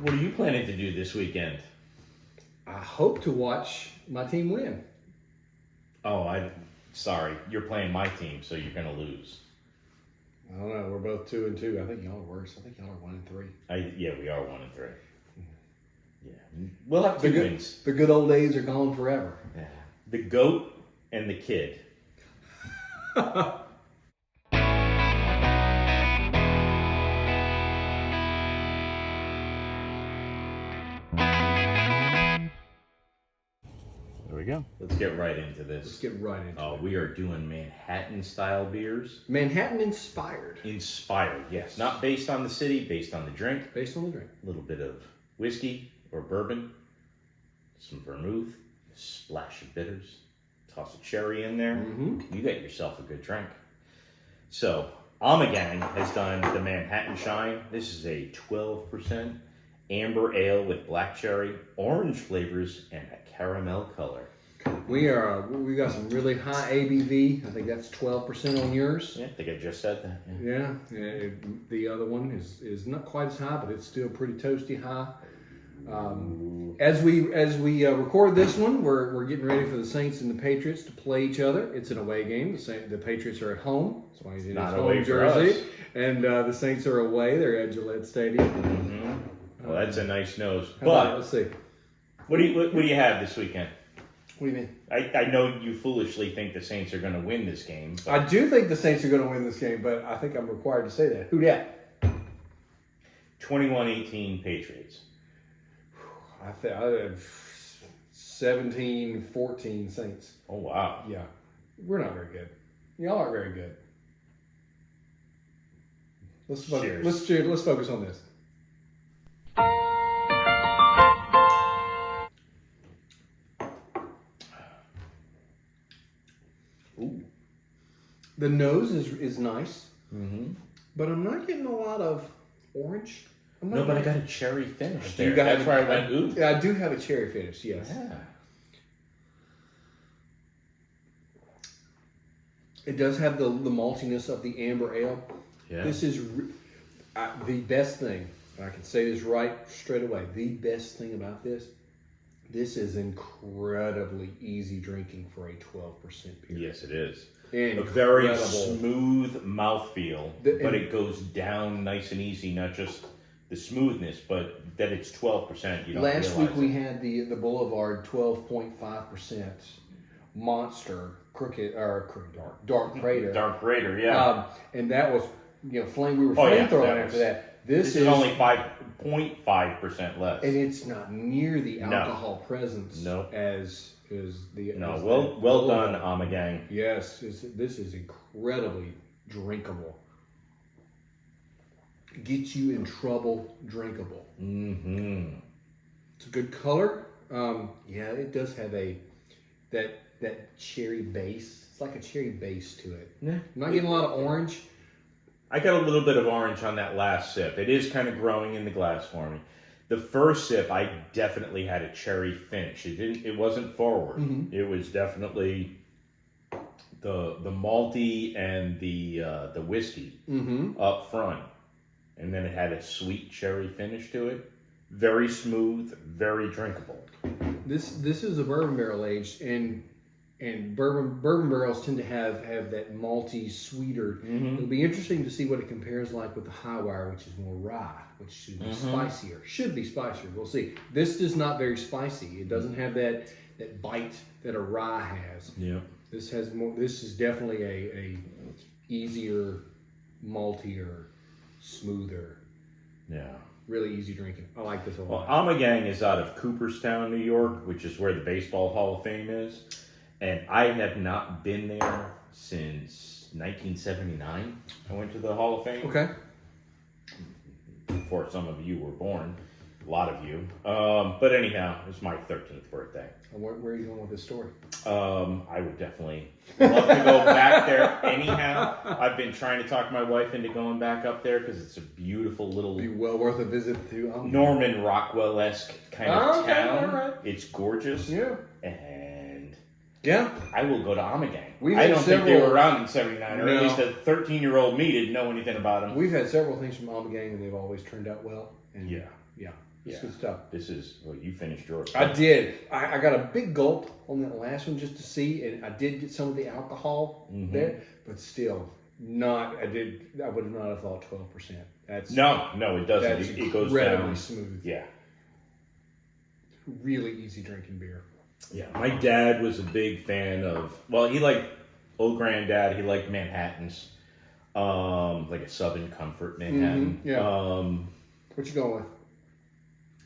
What are you planning to do this weekend? I hope to watch my team win. Oh, sorry. You're playing my team, so you're going to lose. I don't know. We're both 2-2. I think y'all are worse. I think y'all are 1-3. Yeah, we are 1-3. Yeah. We'll have two wins. The good old days are gone forever. Yeah. The goat and the kid. There we go. Let's get right into this. Let's get right into it. We are doing Manhattan-style beers. Manhattan-inspired. Inspired, yes. Not based on the city, based on the drink. Based on the drink. A little bit of whiskey or bourbon, some vermouth, a splash of bitters, toss a cherry in there. Mm-hmm. You got yourself a good drink. So, Ommegang has done the Manhattan Shine. This is a 12% amber ale with black cherry, orange flavors, and a caramel color. We got some really high ABV. I think that's 12% on yours. Yeah, I think I just said that. Yeah. The other one is not quite as high, but it's still pretty toasty high. As we record this one, we're getting ready for the Saints and the Patriots to play each other. It's an away game. The Patriots are at home. That's why he's in his home jersey. And the Saints are away. They're at Gillette Stadium. Mm-hmm. Well, that's a nice nose. But let's see. What do you have this weekend? What do you mean? I know you foolishly think the Saints are going to win this game. But I do think the Saints are going to win this game, but I think I'm required to say that. Who dat? 21-18 Patriots. I have 17-14 Saints. Oh, wow. Yeah. We're not very good. Y'all aren't very good. Let's focus on this. Ooh. The nose is nice, but I'm not getting a lot of orange. No, but I got a cherry finish there. That's where I went, ooh. Yeah, I do have a cherry finish, yes. Yeah. It does have the maltiness of the amber ale. Yeah. This is the best thing. I can say this right straight away. The best thing about this is incredibly easy drinking for a 12% beer. Yes, it is. Incredible. A very smooth mouthfeel, but it goes down nice and easy, not just the smoothness, but that it's 12%. You don't Last week we it. had the Boulevard 12.5% monster dark Prater. Dark Prater, yeah. And that was flame. We were flamethrowing after that. This is only 5.5% less, and it's not near the alcohol presence as the. No, well done, Ommegang. Yes, this is incredibly drinkable. Gets you in trouble, drinkable. Mm-hmm. It's a good color. It does have that cherry base. It's like a cherry base to it. Yeah. I'm not getting a lot of orange. I got a little bit of orange on that last sip. It is kind of growing in the glass for me. The first sip, I definitely had a cherry finish. It wasn't forward. Mm-hmm. It was definitely the malty and the whiskey up front. And then it had a sweet cherry finish to it. Very smooth, very drinkable. This is a bourbon barrel aged, and bourbon barrels tend to have that malty, sweeter. Mm-hmm. It'll be interesting to see what it compares like with the high wire, which is more rye, which should be spicier. Should be spicier. We'll see. This is not very spicy. It doesn't have that bite that a rye has. Yeah. This has more. This is definitely a easier, maltier, smoother. Yeah. Really easy drinking. I like this a lot. Well, Ommegang is out of Cooperstown, New York, which is where the Baseball Hall of Fame is. And I have not been there since 1979. I went to the Hall of Fame. Okay. Before some of you were born. A lot of you. But anyhow, it's my 13th birthday. Where are you going with this story? I would definitely love to go back there anyhow. I've been trying to talk my wife into going back up there because it's a beautiful little... Be well worth a visit to Norman Rockwell-esque kind of town. All right. It's gorgeous. Yeah. And Yeah. I will go to Ommegang. I don't think they were around in 79, or at least a 13-year-old me didn't know anything about them. We've had several things from Ommegang, and they've always turned out well. And yeah. It's good stuff. This is, well, you finished yours. I did. I got a big gulp on that last one just to see, and I did get some of the alcohol there, but still not. I would have not have thought 12%. That's No, it doesn't. That's It goes incredibly down. smooth. Yeah. Really easy drinking beer. Yeah. My dad was a big fan of, well, he liked old granddad. He liked Manhattans, like a Southern Comfort Manhattan. Yeah. What you going with?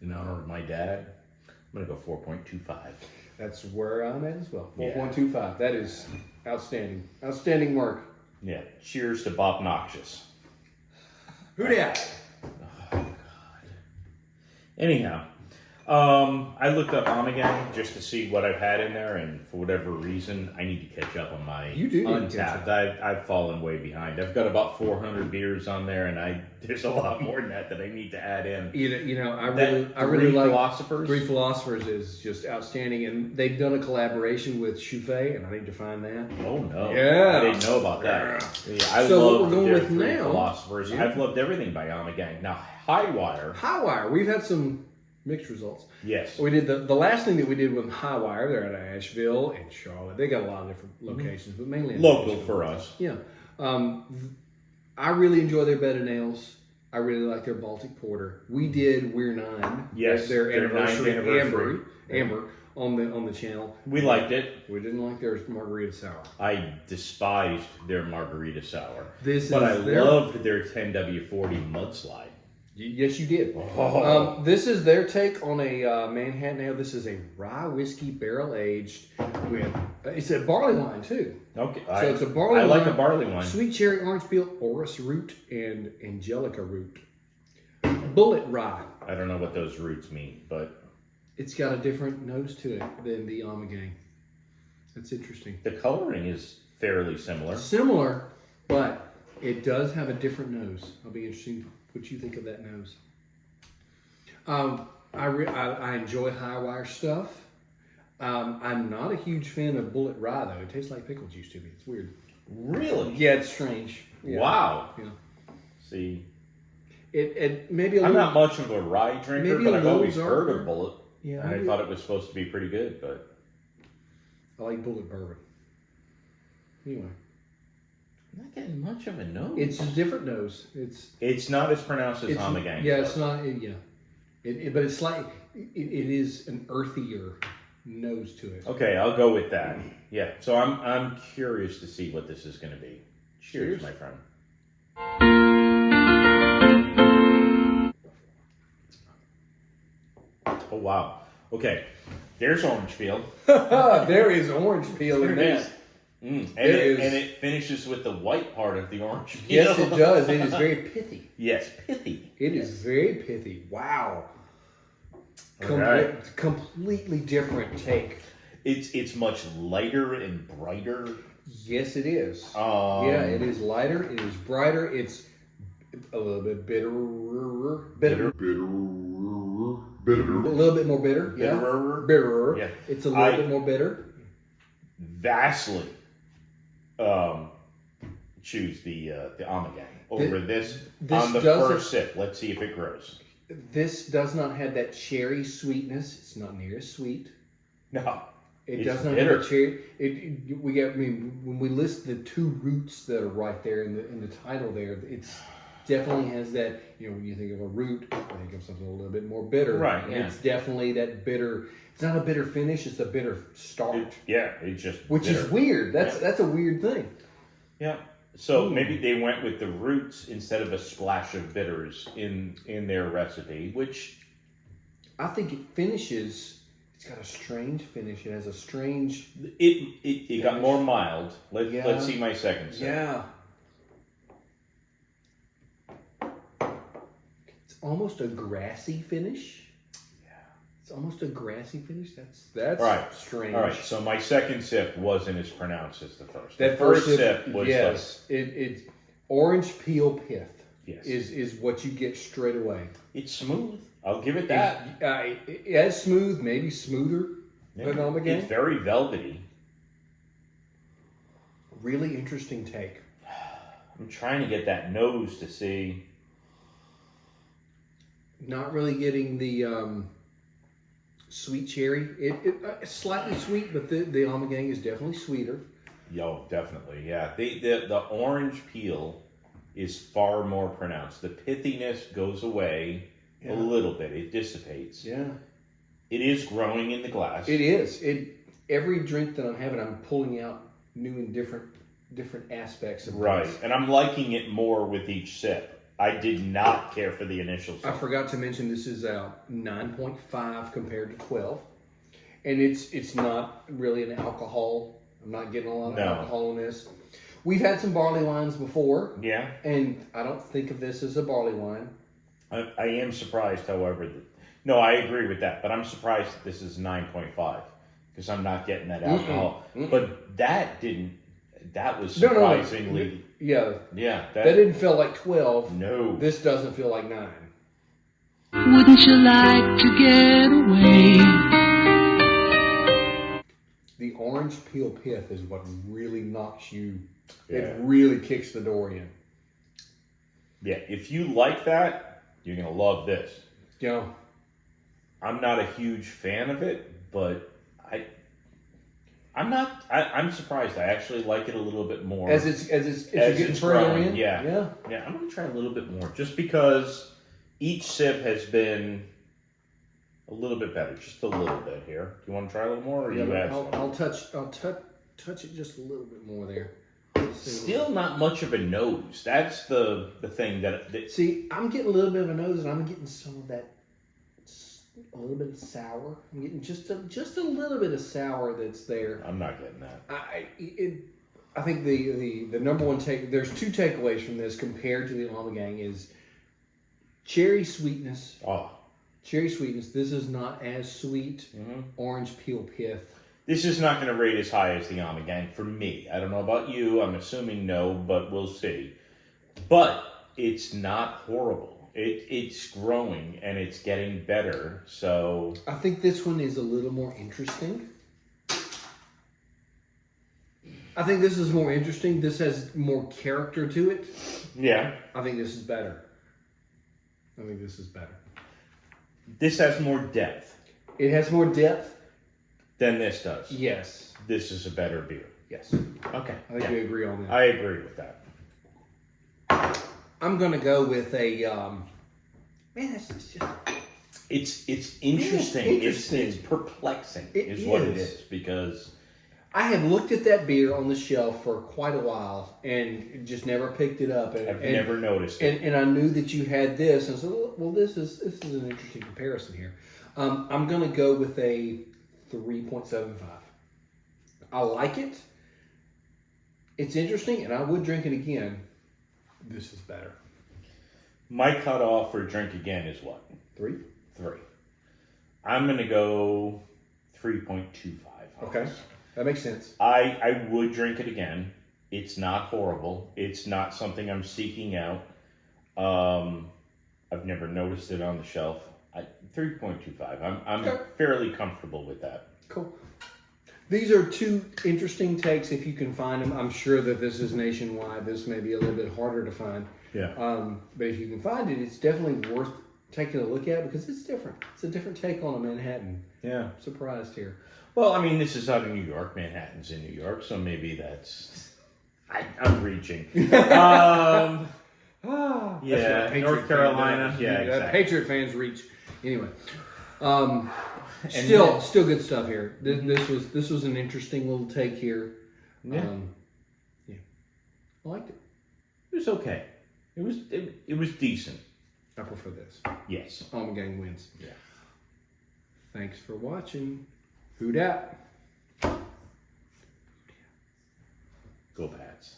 In honor of my dad, I'm going to go 4.25. That's where I'm at as well. Yeah. 4.25. That is outstanding. Outstanding work. Yeah. Cheers to Bob Noxious. Who dat? Oh, God. Anyhow, I looked up Ommegang just to see what I've had in there, and for whatever reason, I need to catch up on my You do need to catch Untapped. I've fallen way behind. I've got about 400 beers on there, and there's a lot more than that I need to add in. I really like Philosophers. Three Philosophers is just outstanding, and they've done a collaboration with Chouffé, and I need to find that. Oh no! Yeah. I didn't know about that. Yeah, I So what love we're going their with Three now- Philosophers. Yeah. I've loved everything by Ommegang. Now Highwire. Highwire. We've had some mixed results. Yes. We did the last thing that we did with Highwire. They're out of Asheville and Charlotte. They got a lot of different locations, but mainly in Local Asheville. for us. Yeah. I really enjoy their bed of nails. I really like their Baltic Porter. We did We're Nine. Yes, Their their anniversary, 9th anniversary. Amber on the channel. We liked it. We didn't like their margarita sour. I despised their margarita sour. This but is I their- loved their 10W40 mudslide. Yes, you did. Oh. This is their take on a Manhattan Ale. This is a rye whiskey barrel aged with it's a barley wine too. Okay. So it's a barley I wine. like a barley wine. Sweet cherry, orange peel, orris root, and angelica root. Bullet rye. I don't know what those roots mean, but It's got a different nose to it than the Ommegang. That's interesting. the coloring is fairly similar. Similar, but it does have a different nose. I'll be interested what you think of that nose. I enjoy Highwire stuff. I'm not a huge fan of Bullet Rye though. It tastes like pickle juice to me. It's weird. Really? Yeah, it's strange. Yeah. Wow. Yeah. See, It maybe a I'm little. not much of a rye drinker, maybe but a I've little always heard darker. of Bullet. Yeah, And I maybe- thought it was supposed to be pretty good, but I like Bullet Bourbon. Anyway, I'm not getting much of a nose. it's a different nose. It's not as pronounced as It's Ommegang. yeah, it's not. Yeah, but it's like it is an earthier nose to it. Okay, I'll go with that. Yeah, so I'm curious to see what this is going to be. Cheers, Cheers. my friend. Oh wow. Okay, there's orange peel. There is orange peel in There it that. is. It And is. it finishes with the white part of the orange peel. Yes, it does. It is very pithy. Yes, pithy. It is very pithy. Wow. Alright. Completely different take. It's much lighter and brighter. Yes, it is. Yeah, it is lighter. It is brighter. It's a little bit bitterer. Bitter. A little bit more bitter. Yeah. Bitterer. Bitterer. Yeah. It's a little bit more bitter. Vastly choose the Ommegang over this on the doesn't- first sip. Let's see if it grows. This does not have that cherry sweetness. It's not near as sweet. No, It it's does not bitter. have a cherry. When we list the two roots that are right there in the title there, it's definitely has that. When you think of a root, I think of something a little bit more bitter. Right, And yeah. it's definitely that bitter. It's not a bitter finish. It's a bitter start, It's just which bitter. is weird. That's a weird thing. Yeah. So maybe they went with the roots instead of a splash of bitters in their recipe, which I think it finishes. It's got a strange finish. It has a strange. it got more mild. Yeah. Let's see my second sip. Yeah. It's almost a grassy finish. Yeah. It's almost a grassy finish. That's Right. strange. All right. So my second sip wasn't as pronounced as the first. That The first sip was yes. It's orange peel pith. Yes. Is what you get straight away. it's smooth. I'll give it that. As smooth, maybe smoother than Ommegang. It's very velvety. Really interesting take. I'm trying to get that nose to see. Not really getting the sweet cherry. It's slightly sweet, but the Ommegang is definitely sweeter. Yo, definitely, yeah. The orange peel is far more pronounced. The pithiness goes away a little bit. It dissipates. Yeah. It is growing in the glass. It is. Every drink that I'm having, I'm pulling out new and different aspects of right, this. and I'm liking it more with each sip. I did not care for the initial sip. I forgot to mention this is 9.5 compared to 12, and it's not really an alcohol. I'm not getting a lot of alcohol in this. We've had some barley wines before. Yeah. And I don't think of this as a barley wine. I am surprised, however. No, I agree with that, but I'm surprised that this is 9.5 because I'm not getting that alcohol. But that was surprisingly. Yeah. Yeah. That didn't feel like 12. No. This doesn't feel like 9. Wouldn't you like to get away? The orange peel pith is what really knocks you. Yeah. It really kicks the door in. Yeah, if you like that, you're going to love this. Yeah. I'm not a huge fan of it, but I'm surprised. I actually like it a little bit more. As you're getting further growing, in? Yeah, I'm going to try a little bit more just because each sip has been a little bit better, just a little bit here. Do you want to try a little more, or you add some? I'll touch it just a little bit more there. Still not much of a nose. That's the thing that see, I'm getting a little bit of a nose, and I'm getting some of that, a little bit of sour. I'm getting just a little bit of sour that's there. I'm not getting that. I think the number one there's two takeaways from this compared to the Ommegang is cherry sweetness. Oh. Cherry sweetness. This is not as sweet. Orange peel pith. This is not going to rate as high as the Ommegang for me. I don't know about you. I'm assuming no, but we'll see. But it's not horrible. It's growing and it's getting better. So I think this one is a little more interesting. I think this is more interesting. This has more character to it. Yeah. I think this is better. This has more depth. It has more depth than this does. Yes. This is a better beer. Yes. Okay. I think we agree on that. I agree with that. I'm going to go with a, man, it's just... It's interesting. It's perplexing is what it is because... I have looked at that beer on the shelf for quite a while and just never picked it up. I've never noticed it. And I knew that you had this, and so well, this is an interesting comparison here. I'm going to go with a 3.75. I like it. It's interesting, and I would drink it again. This is better. My cutoff for drink again is what? 3. I'm going to go 3.25. Okay. That makes sense. I would drink it again. It's not horrible. It's not something I'm seeking out. I've never noticed it on the shelf. 3.25. I'm fairly comfortable with that. Cool. These are two interesting takes if you can find them. I'm sure that this is nationwide. This may be a little bit harder to find. Yeah. But if you can find it, it's definitely worth taking a look at because it's different. It's a different take on a Manhattan. Yeah. I'm surprised here. Well, I mean, this is out of New York. Manhattan's in New York, so maybe that's... I'm reaching. Yeah, North Carolina. Yeah, exactly. Patriot fans reach. Anyway. Still good stuff here. This was an interesting little take here. Yeah. I liked it. It was okay. It was decent. I prefer this. Yes. Ommegang wins. Yeah. Thanks for watching. Who dat? Go Pats.